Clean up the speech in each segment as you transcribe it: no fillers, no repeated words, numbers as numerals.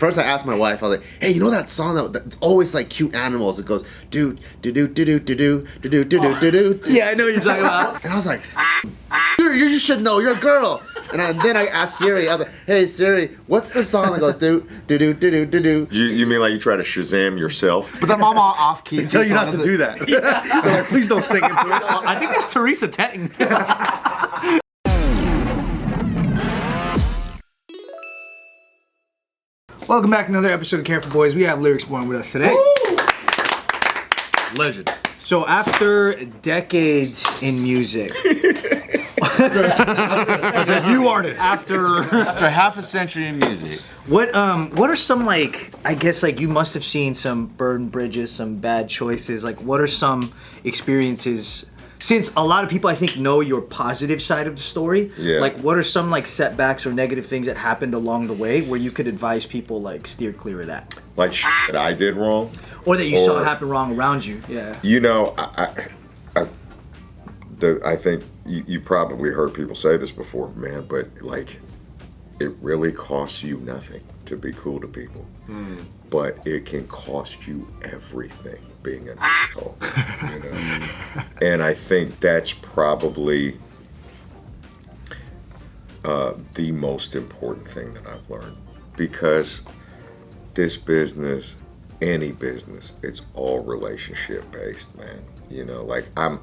first I asked my wife, I was like, hey, you know that song that's always like cute animals? It goes, do do do do do do do do do do do do. Yeah, I know what you're talking about. And I was like, you should know, you're a girl. And then I asked Siri, I was like, hey Siri, what's the song that goes do do do do do do? You mean like you try to Shazam yourself? But then I'm all off key. Tell you not to do that. They're like, please don't sing into it. I think that's Teresa Teng. Welcome back to another episode of Careful Boys. We have Lyrics Born with us today. Legend. So after decades in music, As a new artist. after half a century in music. what are some, like, I guess, like, you must have seen some burned bridges, some bad choices. Like, what are some experiences? Since a lot of people, I think, know your positive side of the story, Yeah. like, what are some, like, setbacks or negative things that happened along the way where you could advise people, like, steer clear of that? Like shit that I did wrong? Or that you saw happen wrong around you, yeah. You know, I think you probably heard people say this before, man, but like, it really costs you nothing to be cool to people. But it can cost you everything being an asshole, you know? And I think that's probably the most important thing that I've learned, because this business, any business, it's all relationship based, man. You know, like I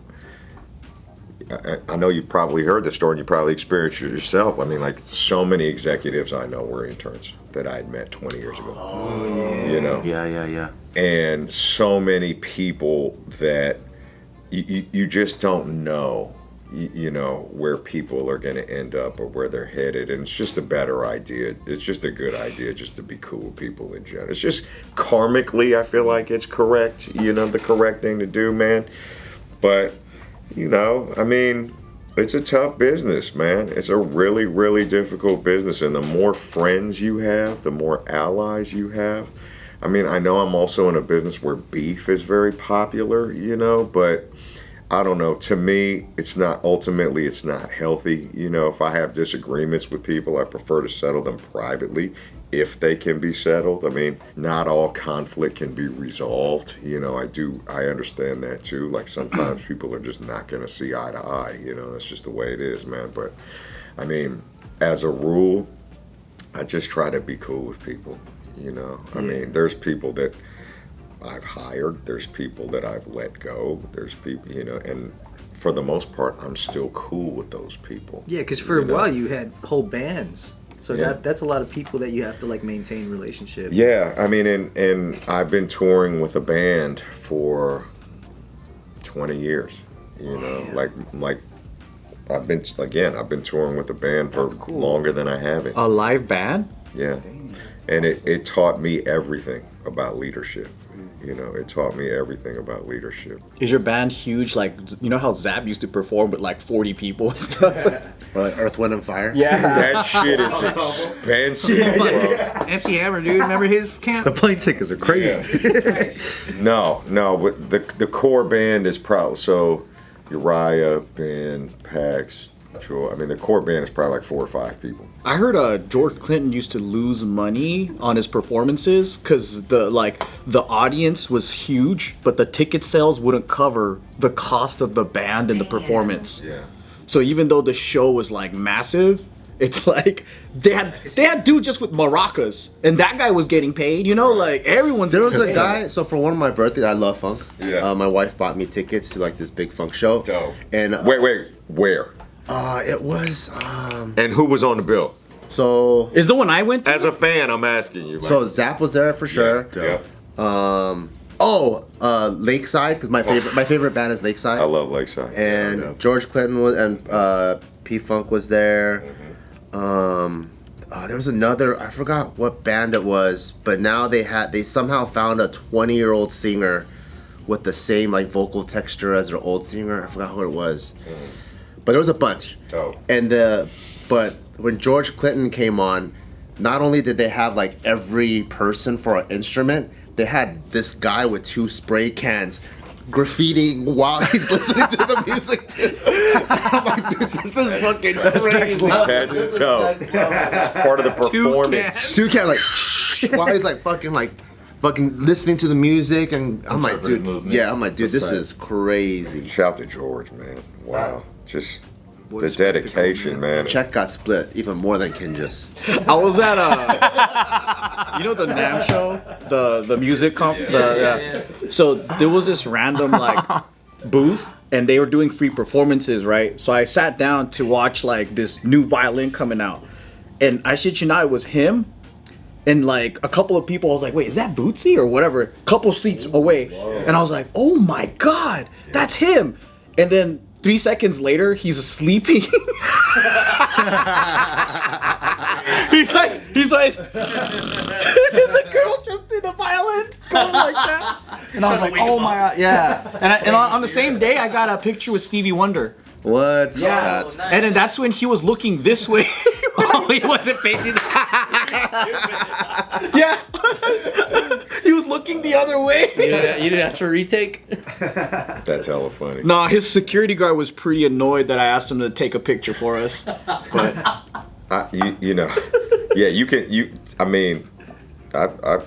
know you probably heard the story and you probably experienced it yourself. I mean, like, so many executives I know were interns that I'd met 20 years ago. Oh, yeah. You know? Yeah. And so many people that you just don't know, you know, where people are going to end up or where they're headed. And it's just a better idea. It's just a good idea just to be cool with people in general. It's just karmically, I feel like it's correct, you know, the correct thing to do, man. But, you know, I mean, it's a tough business, man. It's a really, really difficult business. And the more friends you have, the more allies you have. I mean, I know I'm also in a business where beef is very popular, you know, but I don't know. To me, it's not healthy. You know, if I have disagreements with people, I prefer to settle them privately if they can be settled. I mean, not all conflict can be resolved. You know, I understand that too. Like, sometimes people are just not going to see eye to eye. You know, that's just the way it is, man. But I mean, as a rule, I just try to be cool with people. You know, I mean, there's people that I've hired, there's people that I've let go, there's people, you know, and for the most part, I'm still cool with those people. Yeah, because for a while you had whole bands. So Yeah. that's a lot of people that you have to, like, maintain relationships. Yeah, I mean, and I've been touring with a band for 20 years, you know, like I've been touring with a band for longer than I haven't. A live band? Yeah. And it taught me everything about leadership. You know, it taught me everything about leadership. Is your band huge? Like, you know how Zap used to perform with like 40 people and stuff? Or like Earth, Wind, and Fire. Yeah. That shit is expensive, bro. MC Hammer, dude, remember his camp? The plane tickets are crazy. No, but the core band is probably, so Uriah, Ben, Pax, Joy. I mean, the core band is probably like 4 or 5 people. I heard George Clinton used to lose money on his performances because the audience was huge, but the ticket sales wouldn't cover the cost of the band and the performance. Yeah. So even though the show was like massive, it's like they had dude just with maracas, and that guy was getting paid. You know, like everyone's. There was a guy. So for one of my birthdays, I love funk. Yeah. My wife bought me tickets to like this big funk show. Dope. And Wait, where? it was And who was on the bill? so Is the one I went to? As a fan, I'm asking you. Like, so Zap was there for sure. Yeah. Lakeside, because my favorite band is Lakeside. I love Lakeside. And Yeah. George Clinton was, and P Funk was there. There was another, I forgot what band it was, but now they somehow found a 20-year-old singer with the same like vocal texture as their old singer. I forgot who it was, but there was a bunch. Oh. And but when George Clinton came on, not only did they have like every person for an instrument, they had this guy with 2 spray cans graffitiing while he's listening to the music too. I'm like, dude, this is fucking crazy. That's dope. Part of the performance. Toucan like while he's like fucking listening to the music, and I'm like, dude, this is crazy. Shout to George, man. Wow. Just the dedication, man. Check got split even more than Kinjus. I was at you know the NAMM show, the music comp. So there was this random like booth, and they were doing free performances, right? So I sat down to watch like this new violin coming out, and I shit you not, it was him, and like a couple of people. I was like, wait, is that Bootsy or whatever? Couple seats away, and I was like, oh my god, that's him. And then 3 seconds later, he's sleeping. he's like, and then the girl's just in the violin going like that. And I was like, oh my god, yeah. And on the same day, I got a picture with Stevie Wonder. What? Yeah. And then that's when he was looking this way. Oh, he wasn't facing. Yeah. He was looking the other way. You didn't ask for a retake? That's hella funny. Nah, his security guard was pretty annoyed that I asked him to take a picture for us. But You know, yeah, you can. I mean, I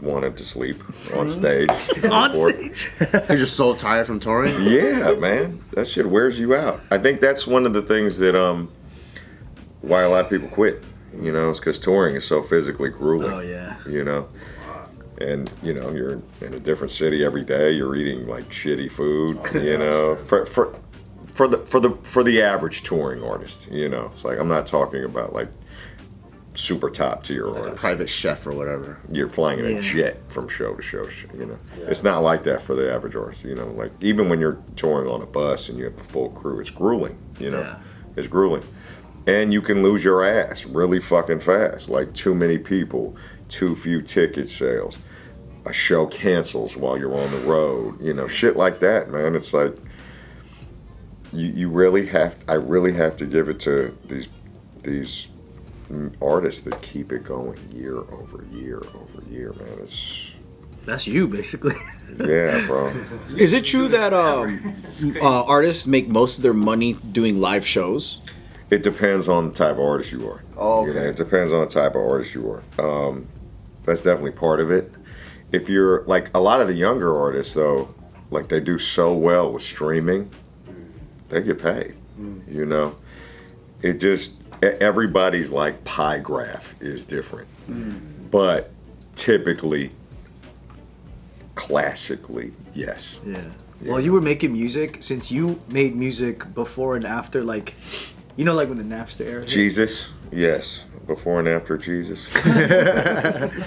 wanted to sleep on stage. On stage? You're just so tired from touring. Yeah, man, that shit wears you out. I think that's one of the things that why a lot of people quit. You know, it's because touring is so physically grueling. Oh yeah. You know, and you know you're in a different city every day. You're eating like shitty food. You know, for the average touring artist. You know, it's like I'm not talking about like super top tier artist. Private chef or whatever. You're flying in a jet from show to show. You know, it's not like that for the average artist. You know, like even when you're touring on a bus and you have a full crew, it's grueling. You know, it's grueling. And you can lose your ass really fucking fast. Like too many people, too few ticket sales, a show cancels while you're on the road. You know, shit like that, man. It's like you really have. I really have to give it to these artists that keep it going year over year over year, man. That's you, basically. Yeah, bro. is it true that artists make most of their money doing live shows? It depends on the type of artist you are. Oh, okay. You know, it depends on the type of artist you are. That's definitely part of it. If you're like a lot of the younger artists, though, like they do so well with streaming, they get paid. You know, it just everybody's like pie graph is different, but typically, classically, yes. Yeah. Well, you were making music since you made music before and after, like. You know, like when the Napster era hit? Jesus, yes. Before and after Jesus.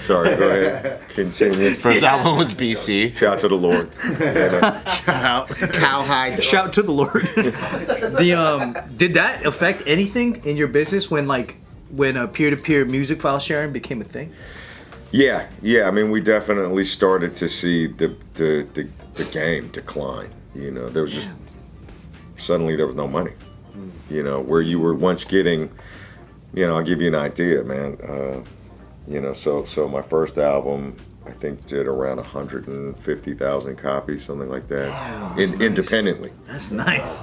Sorry, go ahead. Continue. First album was BC. Shout to the Lord. Shout out. Cowhide. Shout to the Lord. Did that affect anything in your business when peer-to-peer music file sharing became a thing? Yeah. I mean, we definitely started to see the game decline. You know, there was just suddenly there was no money. You know, where you were once getting, you know, I'll give you an idea, man. You know, so my first album, I think, did around 150,000 copies, something like that, independently. That's nice.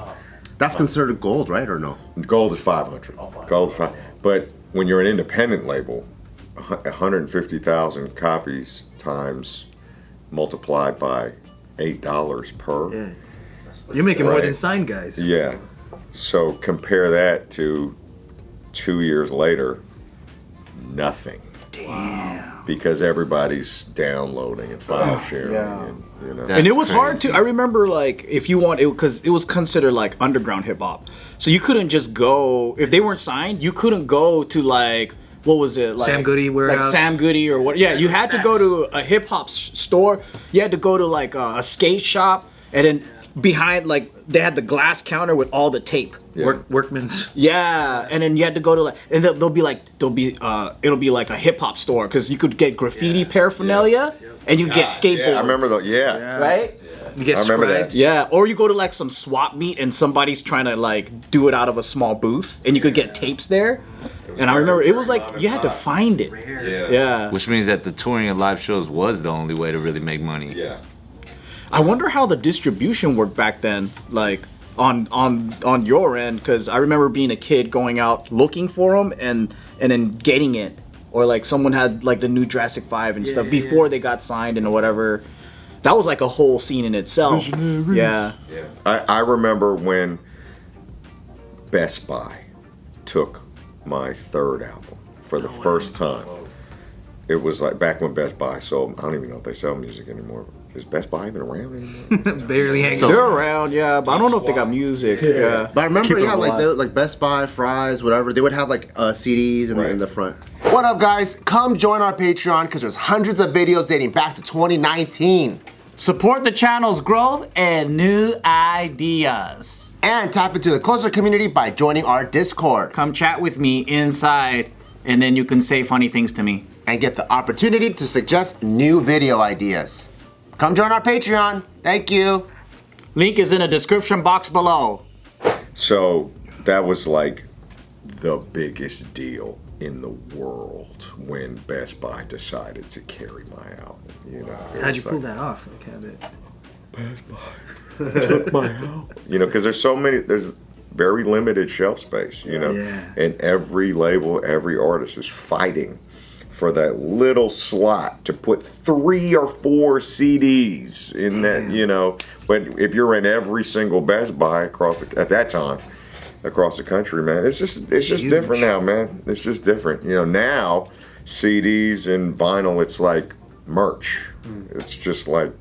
That's considered gold, right, or no? Gold is 500. Gold is 500. But when you're an independent label, 150,000 copies times multiplied by $8 per. Yeah. You're making more Right. than signed guys. Yeah. So compare that to 2 years later, nothing. Damn. Because everybody's downloading and file sharing. And, you know. And it was hard to. I remember, like, if you want, because it was considered like underground hip hop, so you couldn't just go if they weren't signed. You couldn't go to like what was it like Sam Goody warehouse? like Sam Goody or what? Yeah, you had to go to a hip hop store. You had to go to like a skate shop, and then behind like they had the glass counter with all the tape. Yeah. Workman's. Yeah, and then you had to go to like, and it'll be like a hip hop store because you could get graffiti paraphernalia and you get skateboards. Yeah, I remember that. Yeah. Right? You get I remember that. scribes. Yeah, or you go to like some swap meet and somebody's trying to like do it out of a small booth and you could get tapes there. And I remember it was like you had to find it. Yeah. Which means that the touring and live shows was the only way to really make money. Yeah. I wonder how the distribution worked back then, like on your end, because I remember being a kid going out looking for them and then getting it, or like someone had like the new Jurassic 5 and stuff before they got signed and whatever. That was like a whole scene in itself. Yeah. I remember when Best Buy took my third album for the first time. It was like back when Best Buy sold. I don't even know if they sell music anymore. Is Best Buy even around anymore? Barely hanging. They're around, yeah, but I don't know if they got music. Yeah. But I remember, Keep it yeah, like alive. like Best Buy, Fry's, whatever. They would have like CDs in the front. What up, guys? Come join our Patreon because there's hundreds of videos dating back to 2019. Support the channel's growth and new ideas. And tap into the closer community by joining our Discord. Come chat with me inside, and then you can say funny things to me. And get the opportunity to suggest new video ideas. Come join our Patreon. Thank you. Link is in the description box below. So that was like the biggest deal in the world when Best Buy decided to carry my album. You know, How'd you pull that off? Like, how did... Best Buy took my album. You know, because there's very limited shelf space. You know, and every label, every artist is fighting for that little slot to put 3 or 4 CDs in that, you know. But if you're in every single Best Buy at that time, across the country, man, it's just different now, man. It's just different. You know, now CDs and vinyl, it's like merch. It's just like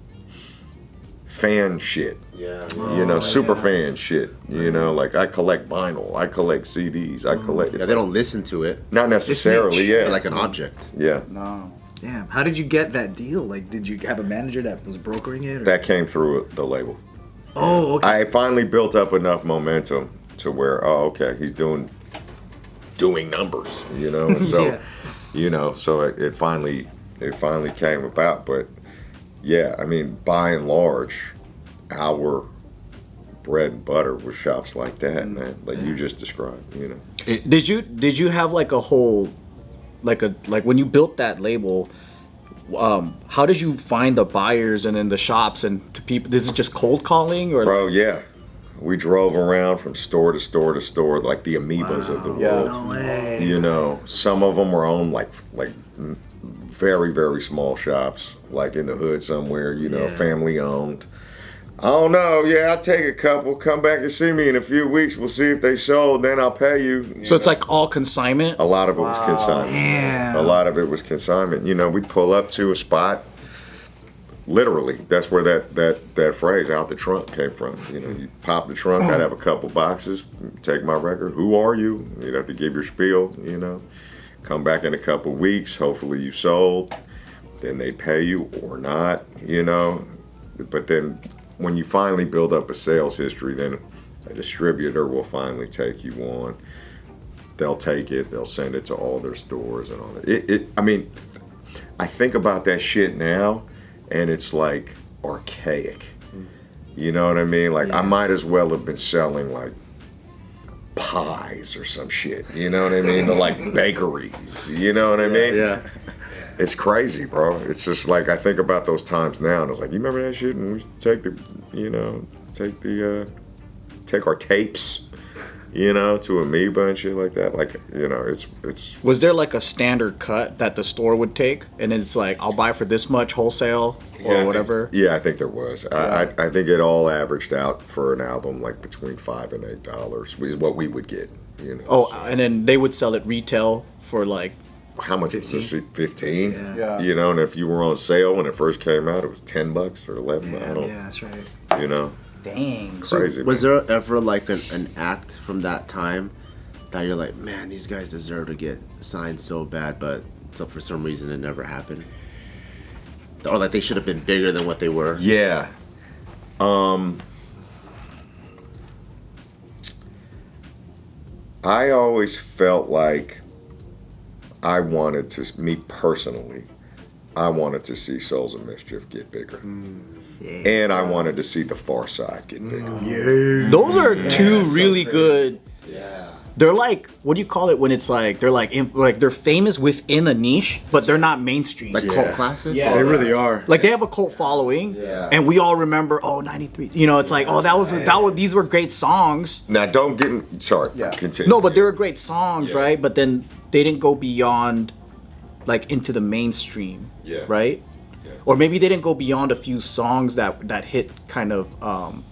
fan shit. You know, super fan shit. You know, like I collect vinyl, I collect CDs, I collect. Yeah, they don't listen to it. Not necessarily, They're like an object. Yeah. No. Damn. How did you get that deal? Like, did you have a manager that was brokering it? Or? That came through the label. Oh, okay. I finally built up enough momentum to where, oh, okay, he's doing numbers, you know. And so, you know, so it finally came about. But yeah, I mean, by and large, our bread and butter was shops like that, man, like you just described, you know. Did you have like a whole like when you built that label, how did you find the buyers and then the shops and to people? Is it just cold calling or? Bro, yeah, we drove around from store to store to store like the amoebas of the world. No way. You know, some of them were owned like very, very small shops, like in the hood somewhere, you know, family owned. I don't know. Yeah, I'll take a couple. Come back and see me in a few weeks. We'll see if they sold. Then I'll pay you. So it's like all consignment? A lot of it was consignment. Damn. A lot of it was consignment. You know, we'd pull up to a spot. Literally, that's where that phrase "out the trunk" came from. You know, you pop the trunk. I'd have a couple boxes. Take my record. Who are you? You'd have to give your spiel. You know, come back in a couple weeks. Hopefully you sold. Then they pay you or not. You know, but then when you finally build up a sales history, then a distributor will finally take you on. They'll take it. They'll send it to all their stores and all that. I mean, I think about that shit now. And it's like archaic. You know what I mean? Like I might as well have been selling like pies or some shit. You know what I mean? To like bakeries. You know what I mean? Yeah. It's crazy, bro. It's just like I think about those times now and it's like, you remember that shit? And we used to take our tapes, you know, to Amoeba and shit like that. Like, you know, it's. Was there like a standard cut that the store would take, and then it's like I'll buy for this much wholesale or whatever? I think there was. I think it all averaged out for an album like between $5 and $8 is what we would get. You know. Oh, and then they would sell it retail for like. How much was this? 15? Yeah. You know, and if you were on sale when it first came out, it was $10 or $11. I don't. Yeah, that's right. You know. Dang. Crazy. Was there ever like an act from that time that you're like, man, these guys deserve to get signed so bad, but for some reason it never happened? Or like they should have been bigger than what they were? Yeah. I always felt like I wanted to, me personally, I wanted to see Souls of Mischief get bigger. And I wanted to see The Far Side get bigger. Those are two really good they're like, what do you call it when it's like they're like they're famous within a niche, but they're not mainstream. Like cult classic? Yeah. They really are. Like they have a cult following, and we all remember. Oh, 93. You know, it's like, oh, that was these were great songs. Now, don't get sorry. Continue. No, but they were great songs, right? But then they didn't go beyond, like, into the mainstream, right? Yeah. Or maybe they didn't go beyond a few songs that hit kind of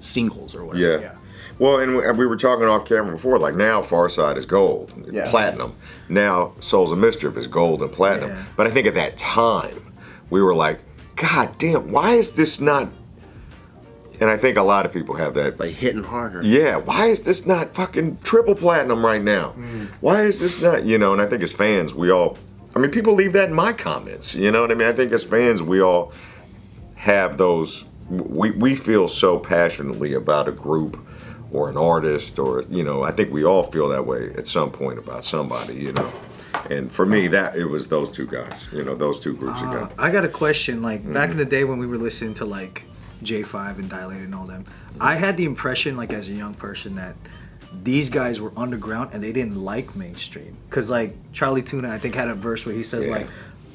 singles or whatever. Yeah. Well, and we were talking off camera before, like now Farside is gold, platinum. Now Souls of Mischief is gold and platinum. Yeah. But I think at that time, we were like, God damn, why is this not... And I think a lot of people have that. Like hitting harder. Yeah, why is this not fucking triple platinum right now? Why is this not, you know, and I think as fans, we all... I mean, people leave that in my comments, you know what I mean? I think as fans, we all have those... We feel so passionately about a group or an artist, or, you know, I think we all feel that way at some point about somebody, you know. And for me, that it was those two guys, you know, those two groups ago. I got a question. Like back in the day when we were listening to like J5 and Dilated and all them, I had the impression, like as a young person, that these guys were underground and they didn't like mainstream. Cause like Charlie Tuna, I think, had a verse where he says like,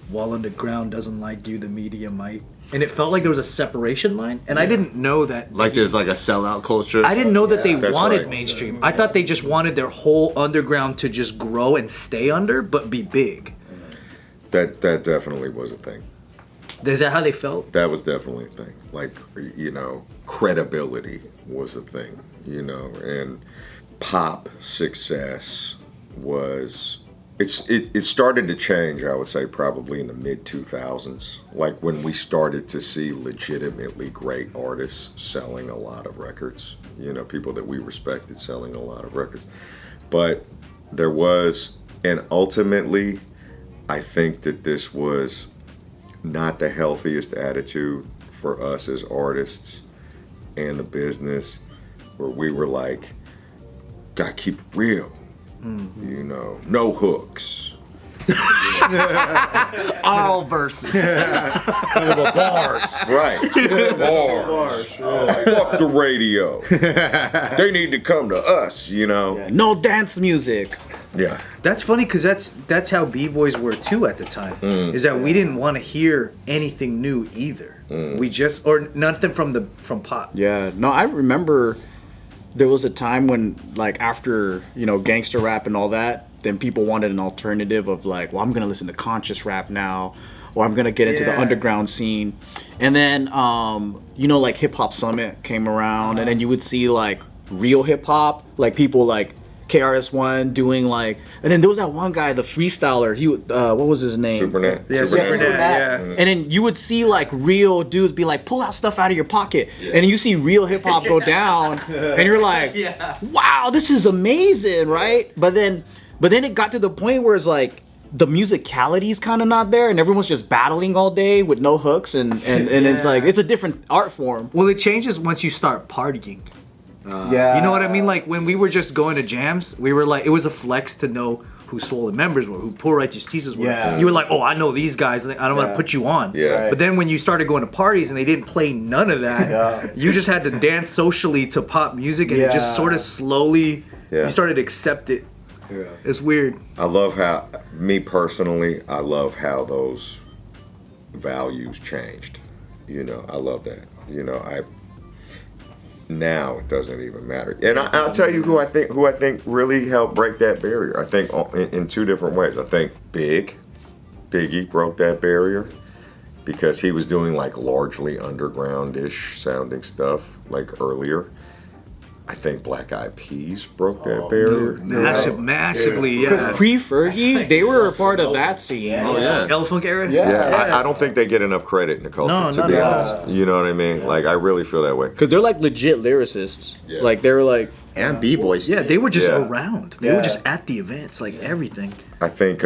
"While underground doesn't like you, the media might." And it felt like there was a separation line, and I didn't know that. Like there's like a sellout culture. I didn't know that they wanted right. mainstream. I thought they just wanted their whole underground to just grow and stay under, but be big. That definitely was a thing. Is that how they felt? That was definitely a thing. Like, you know, credibility was a thing, you know, and pop success was... It started to change, I would say, probably in the mid-2000s, like when we started to see legitimately great artists selling a lot of records, you know, people that we respected selling a lot of records. But there was, and ultimately, I think that this was not the healthiest attitude for us as artists and the business, where we were like, gotta keep it real. You know, no hooks. All verses. Bars. Right. Bars. Fuck the radio. They need to come to us, you know. No dance music. Yeah. That's funny because that's how b-boys were too at the time. Is that we didn't want to hear anything new either. We just, or nothing from pop. Yeah. No, I remember there was a time when, like, after, you know, gangster rap and all that, then people wanted an alternative of like, well, I'm gonna listen to conscious rap now, or I'm gonna get into the underground scene. And then you know, like Hip Hop Summit came around, and then you would see like real hip hop, like people like KRS-One doing like, and then there was that one guy, the freestyler, he what was his name? Supernet. Yeah, Supernet, yeah. And then you would see like real dudes be like, pull out stuff out of your pocket, and then you see real hip hop go down, and you're like, wow, this is amazing, right? But then it got to the point where it's like the musicality's kind of not there, and everyone's just battling all day with no hooks, and it's like it's a different art form. Well, it changes once you start partying. You know what I mean? Like when we were just going to jams, we were like, it was a flex to know who Swollen members were, who Poor Righteous Teasers were. Yeah. You were like, oh, I know these guys, and I don't want to put you on. Yeah. Right. But then when you started going to parties and they didn't play none of that, you just had to dance socially to pop music, and it just sort of slowly, you started to accept it. Yeah. It's weird. I love how, me personally, I love how those values changed. You know, I love that. You know, now it doesn't even matter. And I'll tell you who I think really helped break that barrier. I think in two different ways. I think Biggie broke that barrier because he was doing like largely underground-ish sounding stuff like earlier. I think Black Eyed Peas broke that barrier. Massively, yeah. Because pre-Fergie, they were a part of that scene. Oh yeah. Elephant era? Yeah, I don't think they get enough credit in the culture, to be honest. You know what I mean? Like, I really feel that way. Because they're like legit lyricists. Yeah. Like they were like, And b-boys. Yeah, they were just Yeah. around. They were just at the events, like everything. I think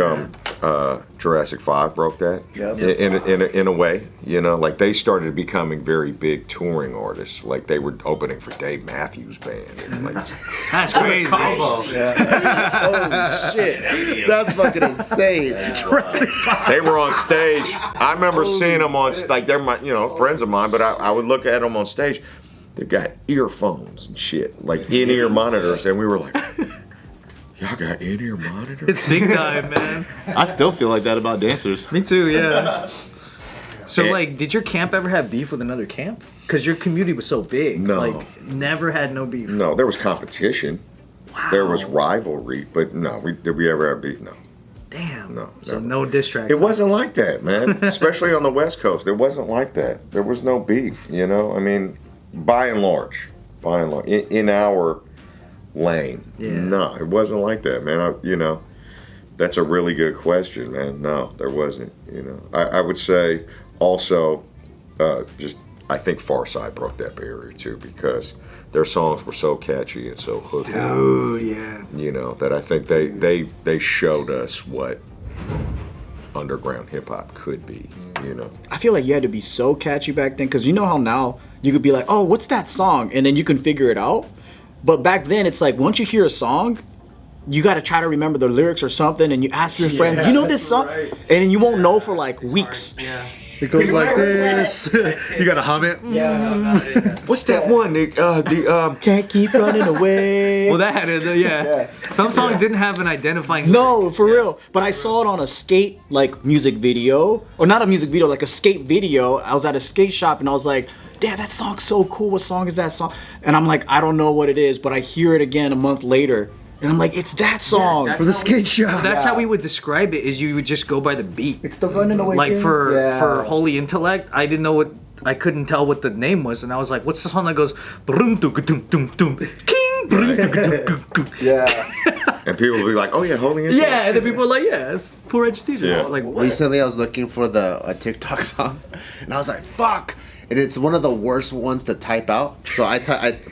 Jurassic 5 broke that in a way, you know, like they started becoming very big touring artists, like they were opening for Dave Matthews Band. And like, That's crazy. Combo. Holy shit. That's fucking insane. they were on stage. I remember seeing them on, like they're my, you know, friends of mine, but I would look at them on stage. They've got earphones and shit, like in-ear monitors, and we were like, Y'all got in-ear monitors? It's big time, man. I still feel like that about dancers. Me too, yeah. So, And- like, did your camp ever have beef with another camp? Because your community was so big. No. Like, never had no beef. No, there was competition. Wow. There was rivalry, but no, did we ever have beef? No. Damn. No, So, never. no diss tracks. It wasn't like that, man. Especially on the West Coast, it wasn't like that. There was no beef, you know. I mean, by and large, in our lane, Yeah. no, it wasn't like that, man. You know, that's a really good question, man. No, there wasn't. You know, I would say also, just I think Farside broke that barrier too because their songs were so catchy and so hooked. Dude, yeah. You know, that I think they showed us what underground hip hop could be, you know. I feel like you had to be so catchy back then because you know how now you could be like, oh, what's that song? And then you can figure it out. But back then, it's like once you hear a song, you got to try to remember the lyrics or something, and you ask your friends, do you know this song? right. And then you won't know for like weeks. Yeah. It goes like this. You gotta hum it. What's that one? Can't keep running away. Well, that had it, yeah. Some songs didn't have an identifying. No, for real. But I saw it on a skate like music video, or not a music video, like a skate video. I was at a skate shop and I was like, damn, that song's so cool. What song is that song? And I'm like, I don't know what it is, but I hear it again a month later. And I'm like, it's that song. that's For the how skate shop. That's how we would describe it. Is you would just go by the beat. It's the running away. Like thing? for Yeah. Holy Intellect, I didn't know what. I couldn't tell what the name was, and I was like, "What's the song that goes brum dum dum dum dum king brum dum dum dum dum?" Yeah. And people will be like, oh yeah, holding it. Yeah, and then people were like, "Yeah, it's Poor Edge Teachers." Yeah. Like, what? Recently, I was looking for a TikTok song, and I was like, "Fuck!" And it's one of the worst ones to type out. So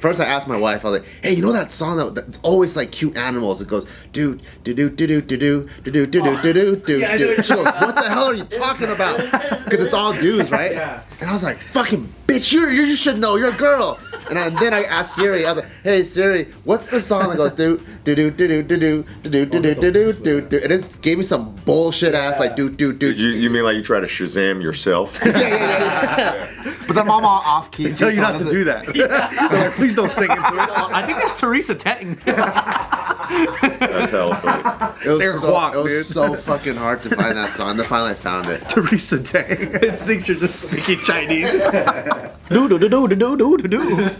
first I asked my wife. I was like, "Hey, you know that song that's always like cute animals? It goes do do do do do do do do do do do do do." She goes, "What the hell are you talking about?" Because it's all dudes, right? Yeah. And I was like, "Fucking bitch, you should know. You're a girl." And then I asked Siri. I was like, "Hey Siri, what's the song that goes do do do do do do do do do do do do do?" And it gave me some bullshit ass like do do do. You mean like you try to Shazam yourself? But then I'm all off key. Tell you not to do that. They're like, please don't sing into it. I think that's Teresa Teng. That's hell funny. It was, Eric so, Kwok, it was dude. so fucking hard to find that song. Then finally I found it. Teresa Tang. It thinks you're just speaking Chinese. Do do do do do do do do.